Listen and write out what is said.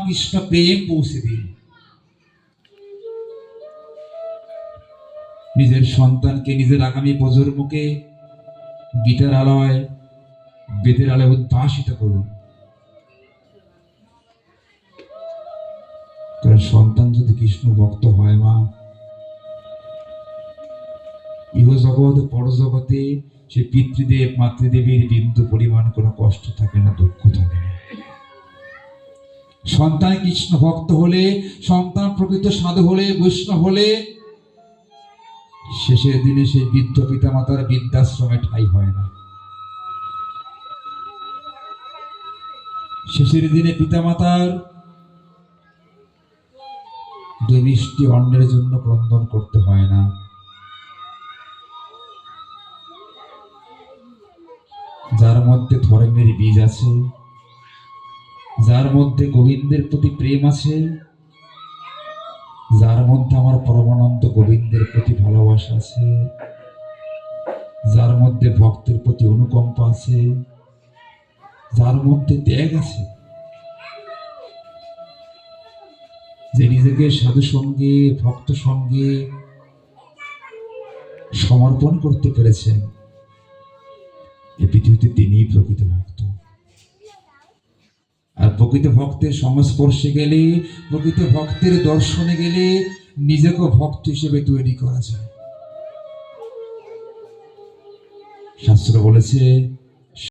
কৃষ্ণ প্রেম পৌঁছে দিন। নিজের সন্তানকে, নিজের আগামী প্রজন্মকে গীতার আলোয়, বেদের আলোয় উদ্ভাসিত করুন। কারণ সন্তান যদি কৃষ্ণ ভক্ত হয় মা, ইহ জগৎ পরজগতে সে পিতৃদেব মাতৃদেবীর বিন্দু পরিমাণ কোনো কষ্ট থাকে না, দুঃখ থাকে না। সন্তান কৃষ্ণ ভক্ত হলে, সন্তান প্রকৃত সাধু হলে, বৈষ্ণব হলে, শেষের দিনে সেই বৃদ্ধ পিতা মাতার বৃদ্ধাশ্রমে ঠাঁই হয় না। শেষের দিনে পিতা মাতার দুই মিষ্টি অন্নের জন্য ক্রন্দন করতে হয় না। যার মধ্যে ধর্মের বীজ আছে, যার মধ্যে গোবিন্দের প্রতি প্রেম আছে, যার মধ্যে আমার পরমানন্দ গোবিন্দের প্রতি ভালোবাসা আছে, যার মধ্যে ভক্তের প্রতি অনুকম্পা আছে, যার মধ্যে ত্যাগ আছে, যে নিজেকে সাধু সঙ্গে ভক্ত সঙ্গে সমর্পণ করতে পেরেছেন, এই পৃথিবীতে তিনিই প্রকৃত ভক্ত। আর প্রকৃত ভক্তের সংস্পর্শে গেলে, প্রকৃত ভক্তের দর্শনে গেলে নিজেকে ভক্ত হিসেবে তৈরি করা যায়। শাস্ত্র বলেছে